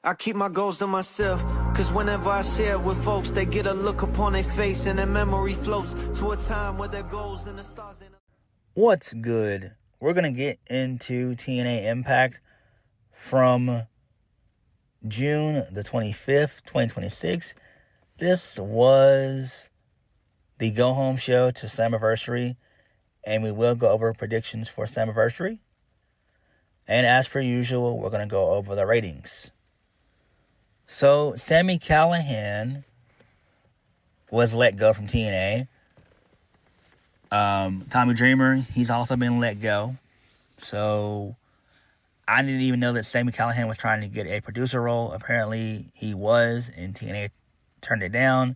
I keep my goals to myself, cause whenever I share with folks, they get a look upon their face and their memory floats to a time where their goals and the stars ain't... What's good? We're going to get into TNA Impact from June the 25th, 2026. This was the go-home show to Slammiversary, and we will go over predictions for Slammiversary. And as per usual, we're going to go over the ratings. So, Sami Callihan was let go from TNA. Tommy Dreamer, he's also been let go. So, I didn't even know that Sami Callihan was trying to get a producer role. Apparently, he was, and TNA turned it down.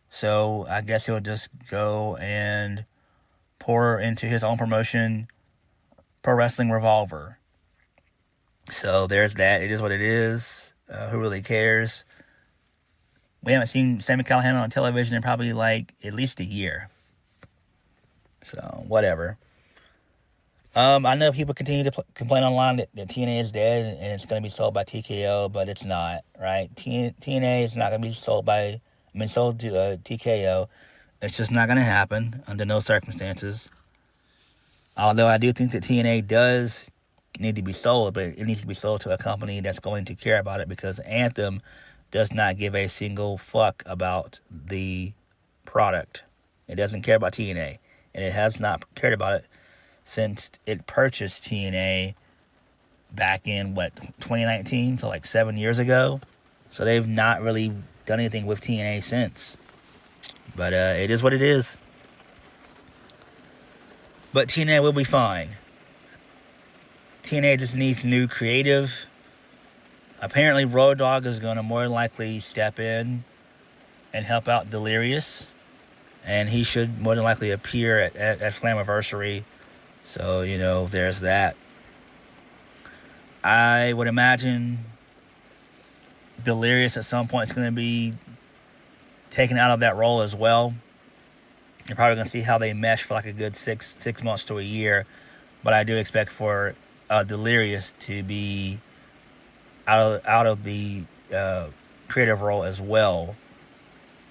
So, I guess he'll just go and pour into his own promotion, Pro Wrestling Revolver. So, there's that. It is what it is. Who really cares? We haven't seen Sami Callihan on television in probably at least a year. So, whatever. I know people continue to complain online that TNA is dead and it's going to be sold by TKO, but it's not, right? TNA is not going to be sold to TKO. It's just not going to happen under no circumstances. Although I do think that TNA does need to be sold, but it needs to be sold to a company that's going to care about it, because Anthem does not give a single fuck about the product. It doesn't care about TNA, and it has not cared about it since it purchased TNA back in 2019, so 7 years ago. So they've not really done anything with TNA since. But it is what it is. But TNA will be fine. TNA just needs new creative. Apparently, Road Dogg is going to more than likely step in and help out Delirious. And he should more than likely appear at Slammiversary. So, there's that. I would imagine Delirious at some point is going to be taken out of that role as well. You're probably going to see how they mesh for a good six months to a year. But I do expect for Delirious to be out of the creative role as well,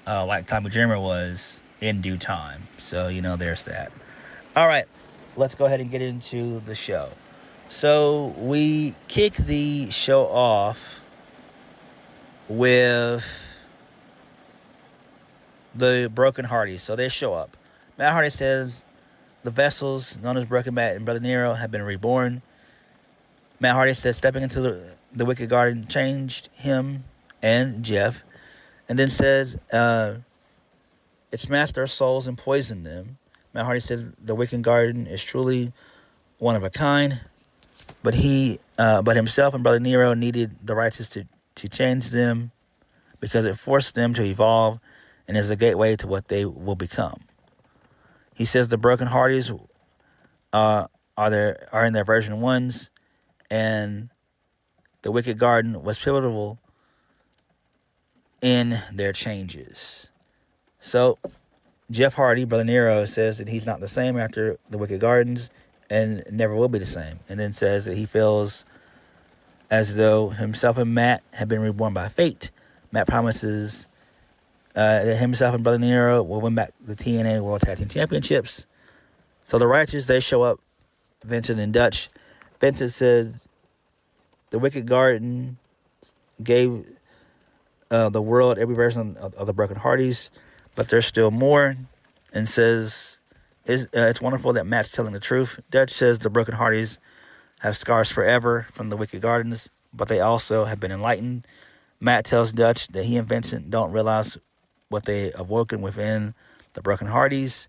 like Tommy Dreamer was in due time. So, there's that. All right, let's go ahead and get into the show. So we kick the show off with the Broken Hardyz. So they show up. Matt Hardy says the vessels known as Broken Matt and Brother Nero have been reborn. Matt Hardy says stepping into the Wicked Garden changed him and Jeff. And then says it smashed their souls and poisoned them. Matt Hardy says the Wicked Garden is truly one of a kind. But himself and Brother Nero needed the righteous to change them, because it forced them to evolve and is a gateway to what they will become. He says the Broken Hardyz are in their version 1s, and the Wicked Garden was pivotal in their changes. So, Jeff Hardy, Brother Nero, says that he's not the same after the Wicked Gardens and never will be the same. And then says that he feels as though himself and Matt have been reborn by fate. Matt promises that himself and Brother Nero will win back the TNA World Tag Team Championships. So the Righteous, they show up, Vincent and Dutch. Vincent says the Wicked Garden gave the world every version of the Broken Hardyz, but there's still more, and says it's wonderful that Matt's telling the truth. Dutch says the Broken Hardyz have scars forever from the Wicked Gardens, but they also have been enlightened. Matt tells Dutch that he and Vincent don't realize what they awoken within the Broken Hardyz.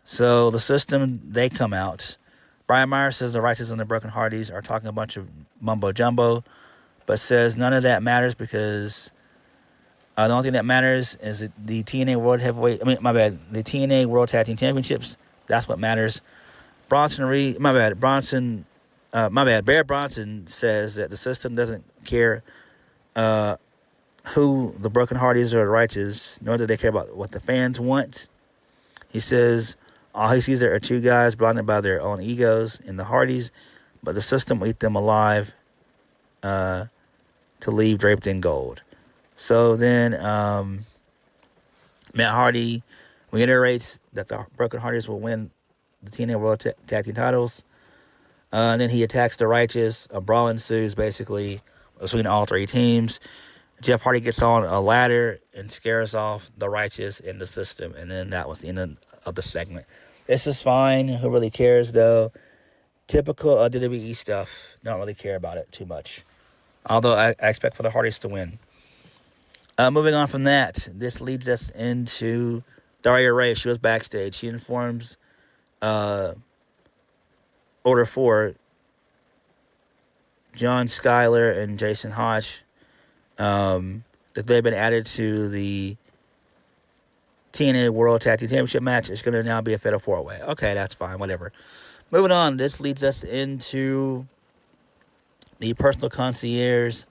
So the system, they come out. Brian Myers says the Righteous and the Broken Hardyz are talking a bunch of mumbo jumbo, but says none of that matters, because the only thing that matters is that the TNA World Heavyweight, the TNA World Tag Team Championships. That's what matters. Bear Bronson says that the system doesn't care who the Broken Hardyz or the Righteous, nor do they care about what the fans want. He says all he sees are two guys blinded by their own egos in the Hardys, but the system will eat them alive to leave draped in gold. So then Matt Hardy reiterates that the Broken Hardys will win the TNA World Tag Team titles. And then he attacks the Righteous. A brawl ensues, basically, between all three teams. Jeff Hardy gets on a ladder and scares off the Righteous in the system. And then that was the end of the segment. This is fine. Who really cares, though? Typical WWE stuff. Don't really care about it too much. Although I expect for the Hardys to win. Moving on from that, this leads us into Daria Ray. She was backstage. She informs Order 4, John Schuyler and Jason Hodge, that they've been added to the TNA World Tag Team Championship match. It's going to now be a Fatal 4-Way. Okay, that's fine, whatever. Moving on, this leads us into the personal concierge.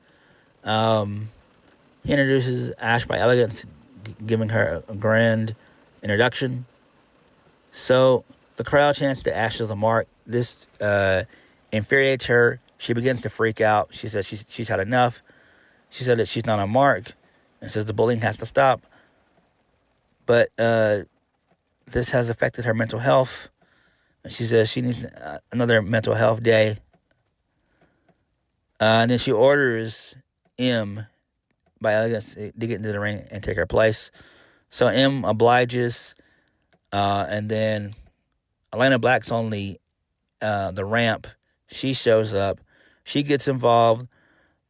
He introduces Ash by Elegance, giving her a grand introduction. So the crowd chants that Ash is a mark. This infuriates her. She begins to freak out. She says she's had enough. She said that she's not a mark and says the bullying has to stop. But this has affected her mental health. And she says she needs another mental health day. And then she orders M by Elegance to get into the ring and take her place. So M obliges. And then Elena Black's on the ramp. She shows up. She gets involved.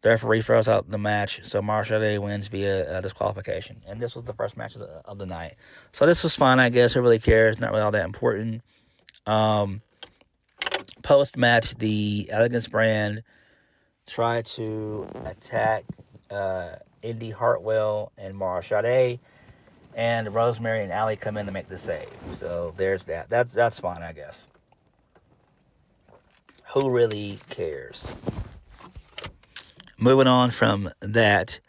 The referee throws out the match. So Marsha wins via disqualification. And this was the first match of the night. So this was fun, I guess. Who really cares? Not really all that important. Post-match, the Elegance brand tried to attack Indy Hartwell and Mara Sade, and Rosemary and Allie come in to make the save. So there's that. That's fine, I guess. Who really cares? Moving on from that,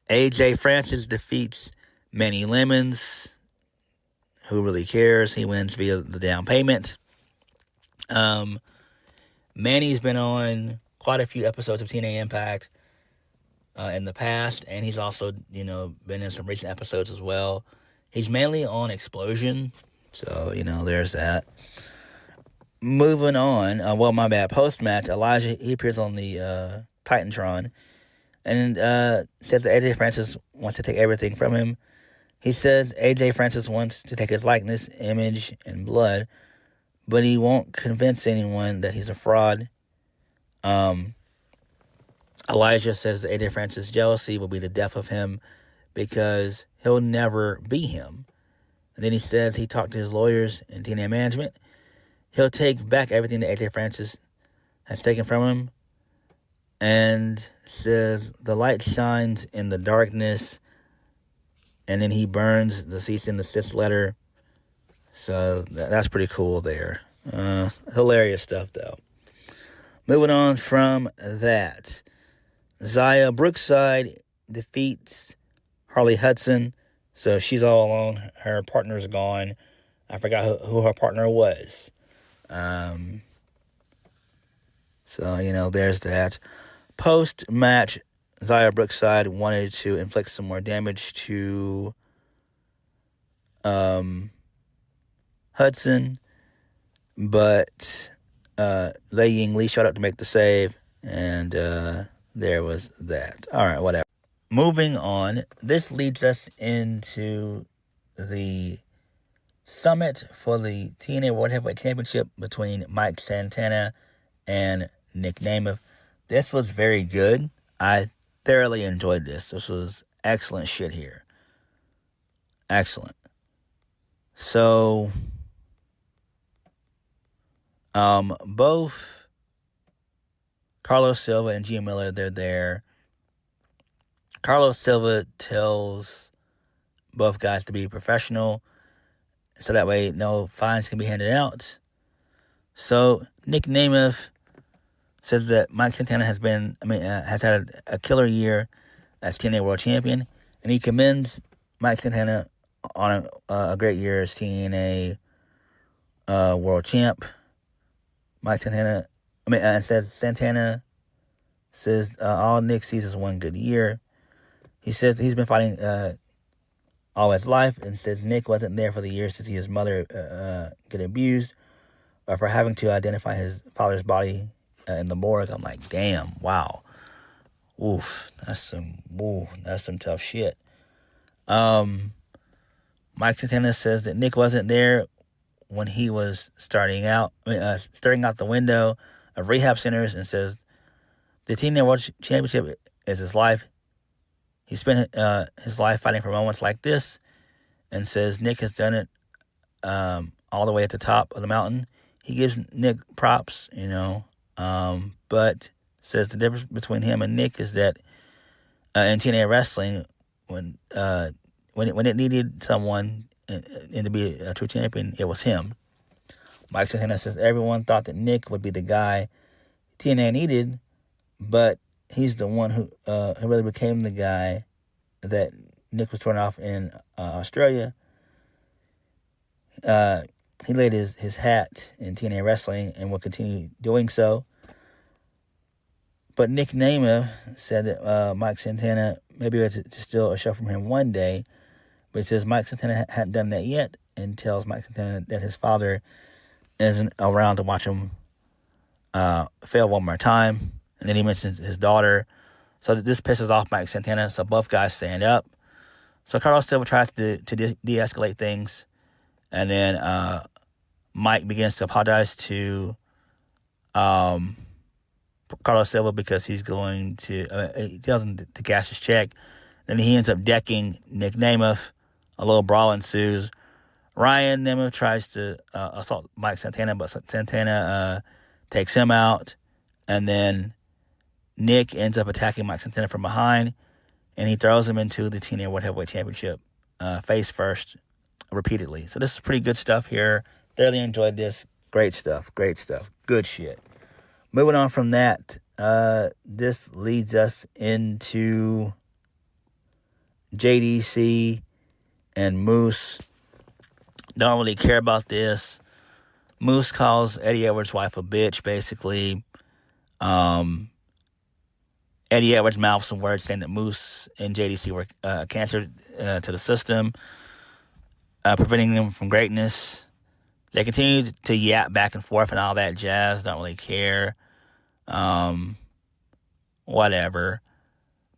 AJ Francis defeats Manny Lemons. Who really cares? He wins via the down payment. Manny's been on quite a few episodes of TNA Impact in the past, and he's also, been in some recent episodes as well. He's mainly on Explosion, so, there's that. Moving on, post-match, Elijah, he appears on the Titantron, and says that AJ Francis wants to take everything from him. He says AJ Francis wants to take his likeness, image, and blood, but he won't convince anyone that he's a fraud. Elijah says that AJ Francis' jealousy will be the death of him because he'll never be him. And then he says he talked to his lawyers and TNA management. He'll take back everything that AJ Francis has taken from him, and says the light shines in the darkness, and then he burns the cease and desist letter. So that's pretty cool there. Hilarious stuff, though. Moving on from that, Xia Brookside defeats Harley Hudson. So she's all alone. Her partner's gone. I forgot who her partner was. So, there's that. Post-match, Xia Brookside wanted to inflict some more damage to Hudson, but Lei Ying Li showed up to make the save, and there was that. All right, whatever. Moving on, this leads us into the summit for the TNA World Heavyweight Championship between Mike Santana and Nic Nemeth. This was very good. I thoroughly enjoyed this. This was excellent shit here. Excellent. So, both Carlos Silva and Gia Miller, they're there. Carlos Silva tells both guys to be professional, so that way no fines can be handed out. So Nic Nemeth says that Mike Santana has had a killer year as TNA World Champion, and he commends Mike Santana on a great year as TNA World Champ. Mike Santana, says Santana Says all Nick sees is one good year. He says he's been fighting all his life, and says Nick wasn't there for the years to see his mother get abused, or for having to identify his father's body in the morgue. I'm like, damn, wow. Oof, that's some tough shit. Mike Santana says that Nick wasn't there when he was staring out the window of rehab centers, and says the TNA World Championship is his life. He spent his life fighting for moments like this, and says Nick has done it all the way at the top of the mountain. He gives Nick props, but says the difference between him and Nick is that in TNA wrestling, when it needed someone and to be a true champion, it was him. Mike Santana says everyone thought that Nick would be the guy TNA needed, but he's the one who really became the guy that Nick was torn off in Australia. He laid his hat in TNA wrestling and will continue doing so. But Nic Nemeth said that Mike Santana maybe was to steal a show from him one day, but he says Mike Santana hadn't done that yet, and tells Mike Santana that his father isn't around to watch him fail one more time. And then he mentions his daughter. So this pisses off Mike Santana, so both guys stand up. So Carlos Silva tries to de-escalate things, and then Mike begins to apologize to Carlos Silva because he's going to, he tells him to cash his check. Then he ends up decking Nic Nemeth. A little brawl ensues. Ryan Nemeth tries to assault Mike Santana, but Santana takes him out. And then Nick ends up attacking Mike Santana from behind, and he throws him into the TNA World Heavyweight Championship face first repeatedly. So this is pretty good stuff here. Thoroughly enjoyed this. Great stuff. Good shit. Moving on from that, this leads us into JDC and Moose. Don't really care about this. Moose calls Eddie Edwards' wife a bitch, basically. Eddie Edwards mouthed some words saying that Moose and JDC were a cancer to the system, preventing them from greatness. They continue to yap back and forth and all that jazz. Don't really care. Whatever.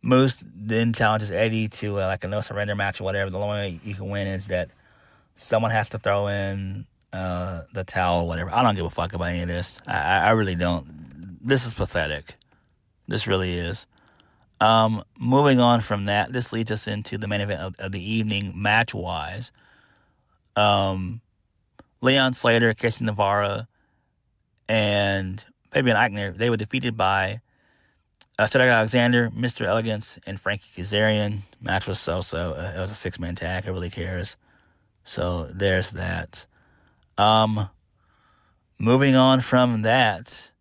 Moose then challenges Eddie to like a no surrender match or whatever. The only way you can win is that someone has to throw in the towel or whatever. I don't give a fuck about any of this. I really don't. This is pathetic. This really is. Moving on from that, this leads us into the main event of the evening, match-wise. Leon Slater, Casey Navarro, and Fabian Eichner, they were defeated by Cedric Alexander, Mr. Elegance, and Frankie Kazarian. Match was so-so. It was a six-man tag. Who really cares? So there's that. Moving on from that,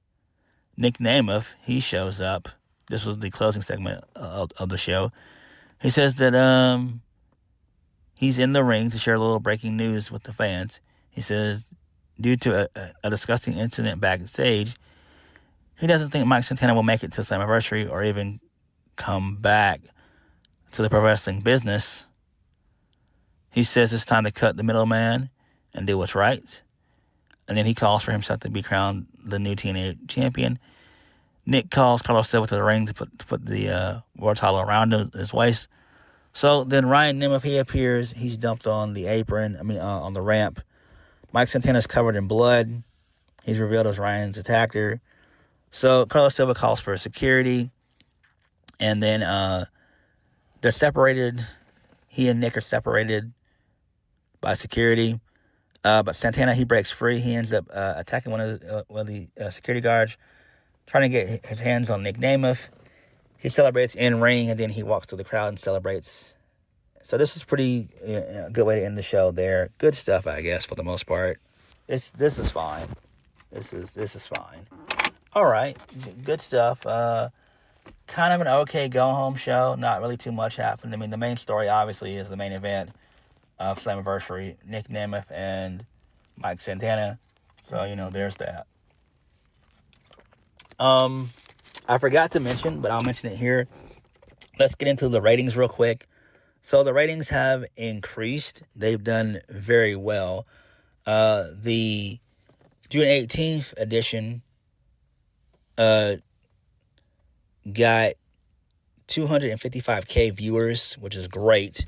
Nic Nemeth, he shows up. This was the closing segment of the show. He says that he's in the ring to share a little breaking news with the fans. He says, due to a disgusting incident backstage, he doesn't think Mike Santana will make it to Slammiversary or even come back to the pro wrestling business. He says it's time to cut the middleman and do what's right. And then he calls for himself to be crowned the new TNA champion. Nick calls Carlos Silva to the ring to put the world title around his waist. So then Ryan Nemeth, he appears. He's dumped on the apron. On the ramp. Mike Santana's covered in blood. He's revealed as Ryan's attacker. So Carlos Silva calls for security. And then they're separated. He and Nick are separated by security. But Santana, he breaks free. He ends up attacking one of the security guards, trying to get his hands on Nic Nemeth. He celebrates in ring, and then he walks to the crowd and celebrates. So this is pretty good way to end the show there. Good stuff, I guess, for the most part. This is fine. This is fine. All right, good stuff. Kind of an okay go-home show. Not really too much happened. The main story, obviously, is the main event of Slammiversary, Nic Nemeth and Mike Santana. So, there's that. I forgot to mention, but I'll mention it here. Let's get into the ratings real quick. So the ratings have increased. They've done very well. The June 18th edition got 255K viewers, which is great,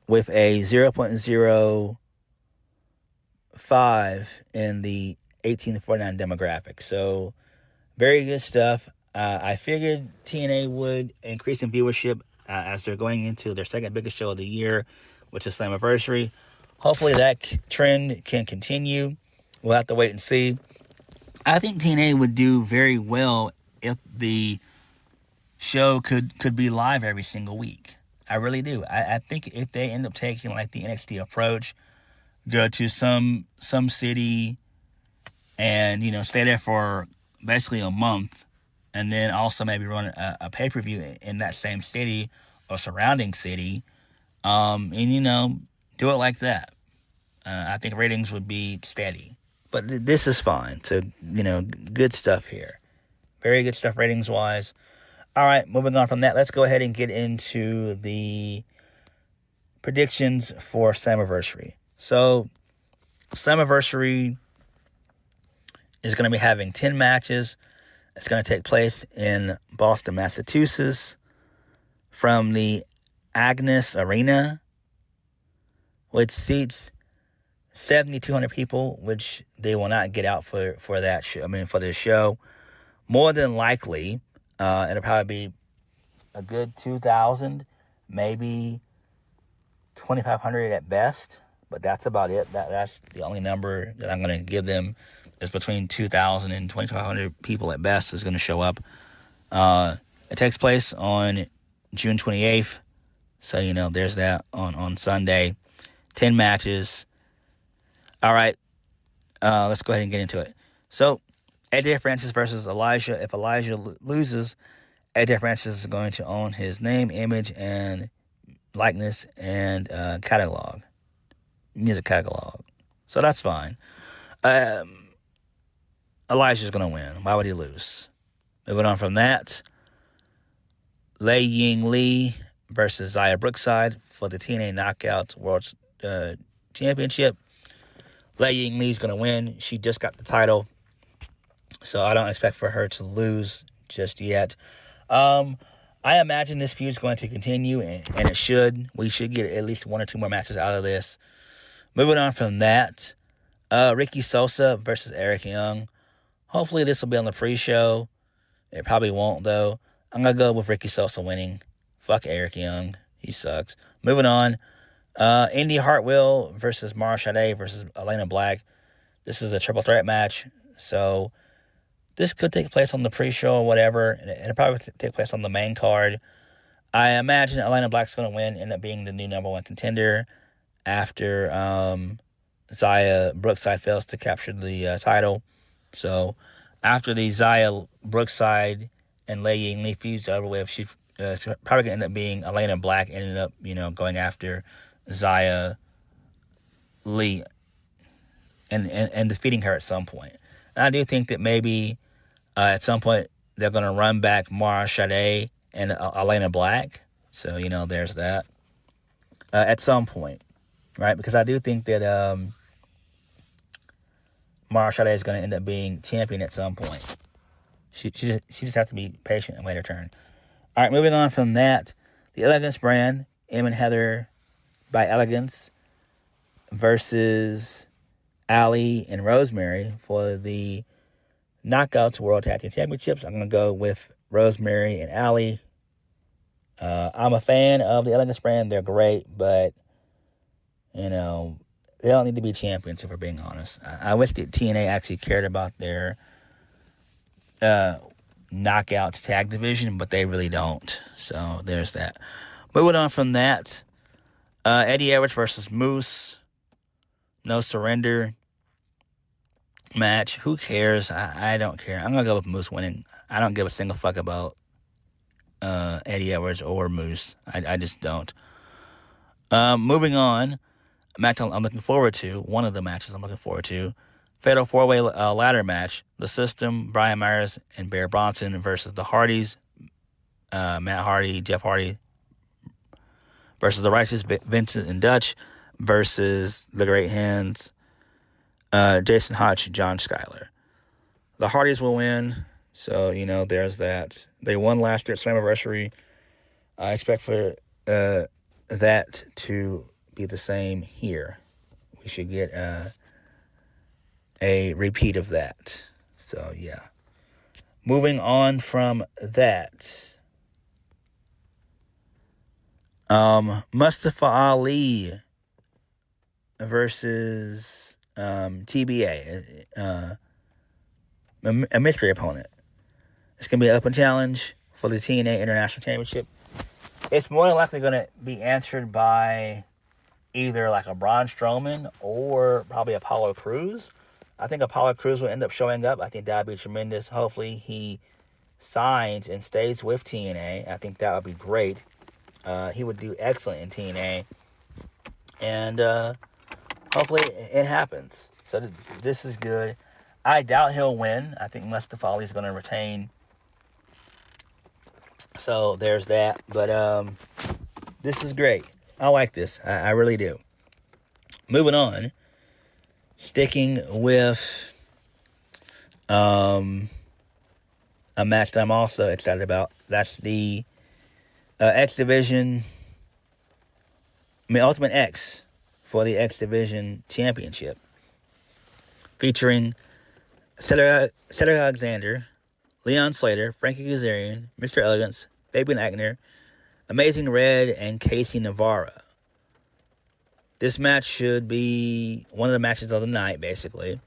with a 0.05 in the 18 to 49 demographic. So very good stuff. I figured TNA would increase in viewership as they're going into their second biggest show of the year, which is Slammiversary. Hopefully that trend can continue. We'll have to wait and see. I think TNA would do very well if the show could be live every single week. I really do. I think if they end up taking like the NXT approach, go to some city and, stay there for basically a month, and then also maybe run a pay-per-view in that same city or surrounding city, and, do it like that. I think ratings would be steady. But this is fine. So, good stuff here. Very good stuff ratings-wise. All right, moving on from that, let's go ahead and get into the predictions for Slammiversary. So, Slammiversary is going to be having 10 matches. It's going to take place in Boston, Massachusetts, from the Agnes Arena, which seats 7,200 people, which they will not get out for that show. For this show. More than likely, it'll probably be a good 2,000, maybe 2,500 at best. But that's about it. That's the only number that I'm going to give them, is between 2,000 and 2,500 people at best is going to show up. It takes place on June 28th. So, there's that on Sunday. 10 matches. All right. Let's go ahead and get into it. So, AJ Francis versus Elijah. If Elijah loses, AJ Francis is going to own his name, image, and likeness and music catalog. So that's fine. Elijah's going to win. Why would he lose? Moving on from that, Lei Ying Li versus Xia Brookside for the TNA Knockout World Championship. Lei Ying Li is going to win. She just got the title, so I don't expect for her to lose just yet. I imagine this feud is going to continue, and it should. We should get at least one or two more matches out of this. Moving on from that, Ricky Sosa versus Eric Young. Hopefully this will be on the pre-show. It probably won't, though. I'm going to go with Ricky Sosa winning. Fuck Eric Young. He sucks. Moving on. Indy Hartwell versus Mara Sade versus Elena Black. This is a triple threat match. So this could take place on the pre-show or whatever. It'll probably take place on the main card. I imagine Elena Black's going to win, end up being the new number one contender after Xia Brookside fails to capture the title. So after the Xia Brookside and Lei Ying Li feud's over with, she's probably going to end up being Elena Black, ended up, going after Xia Li and defeating her at some point. And I do think that maybe at some point they're going to run back Mara Sade and Elena Black. So, there's that. At some point, right? Because I do think that Mara Sade is going to end up being champion at some point. She just has to be patient and wait her turn. All right, moving on from that, the Elegance brand, Em and Heather by Elegance versus Allie and Rosemary for the Knockouts World Tag Team Championships. I'm going to go with Rosemary and Allie. I'm a fan of the Elegance brand. They're great, but, they don't need to be champions, if we're being honest. I wish that TNA actually cared about their Knockouts tag division, but they really don't. So there's that. Moving on from that, Eddie Edwards versus Moose. No surrender match. Who cares? I don't care. I'm going to go with Moose winning. I don't give a single fuck about Eddie Edwards or Moose. I just don't. Moving on, match I'm looking forward to, one of the matches I'm looking forward to, Fatal 4-way ladder match. The System, Brian Myers, and Bear Bronson versus the Hardys, Matt Hardy, Jeff Hardy, versus the Righteous, Vincent and Dutch, versus the Great Hands, Jason Hotch, John Schuyler. The Hardys will win, so, there's that. They won last year at Slammiversary. I expect for that to be the same here. We should get a repeat of that. So, yeah. Moving on from that. Mustafa Ali versus TBA. A mystery opponent. It's going to be an open challenge for the TNA International Championship. It's more than likely going to be answered by either like a Braun Strowman or probably Apollo Crews. I think Apollo Crews will end up showing up. I think that would be tremendous. Hopefully he signs and stays with TNA. I think that would be great. He would do excellent in TNA. And hopefully it happens. So this is good. I doubt he'll win. I think Mustafa Ali is going to retain. So there's that. But this is great. I like this. I really do. Moving on. Sticking with a match that I'm also excited about. That's the X Division. Ultimate X for the X Division Championship. Featuring Cedric Alexander, Leon Slater, Frankie Kazarian, Mr. Elegance, Fabian Aichner, Amazing Red, and Casey Navarro. This match should be one of the matches of the night, basically.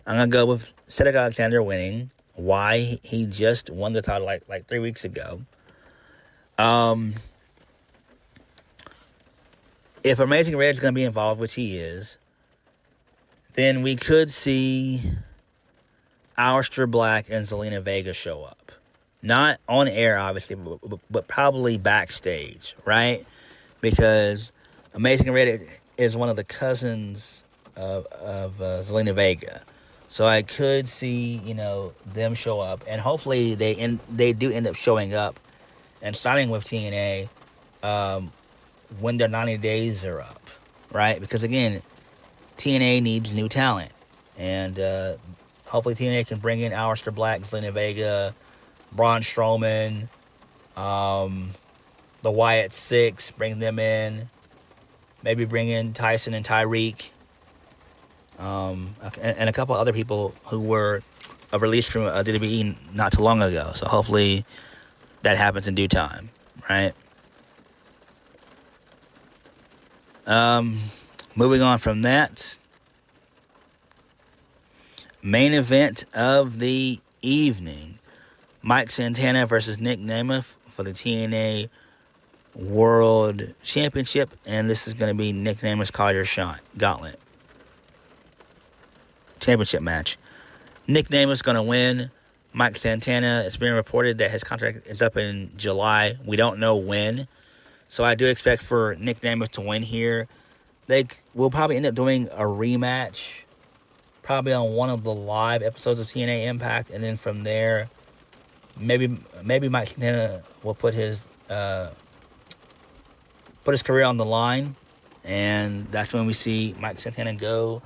I'm going to go with Cedric Alexander winning. Why? He just won the title like 3 weeks ago. If Amazing Red is going to be involved, which he is, then we could see Aleister Black and Zelina Vega show up. Not on air, obviously, but probably backstage, right? Because Amazing Red is one of the cousins of Zelina Vega. So I could see, them show up. And hopefully they do end up showing up and signing with TNA when their 90 days are up, right? Because, again, TNA needs new talent. And hopefully TNA can bring in Aleister Black, Zelina Vega, Braun Strowman, the Wyatt Six, bring them in. Maybe bring in Tyson and Tyreek. And a couple other people who were released from WWE not too long ago. So hopefully that happens in due time, right? Moving on from that. Main event of the evening. Mike Santana versus Nic Nemeth for the TNA World Championship. And this is going to be Nic Nemeth's Call Your Shot Gauntlet Championship match. Nic Nemeth's going to win. Mike Santana, it's been reported that his contract is up in July. We don't know when. So I do expect for Nic Nemeth to win here. They will probably end up doing a rematch, probably on one of the live episodes of TNA Impact, and then from there, maybe Mike Santana will put his career on the line, and that's when we see Mike Santana go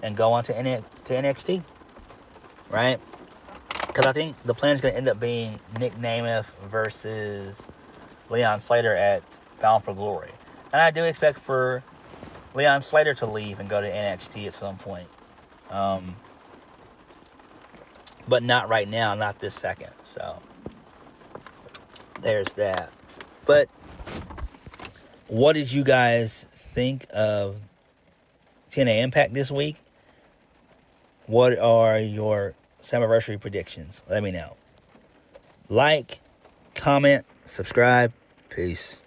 on to NXT, right? Because I think the plan is going to end up being Nic Nemeth versus Leon Slater at Bound for Glory. And I do expect for Leon Slater to leave and go to NXT at some point. But not right now, not this second. So, there's that. But, what did you guys think of TNA Impact this week? What are your Slammiversary predictions? Let me know. Like, comment, subscribe. Peace.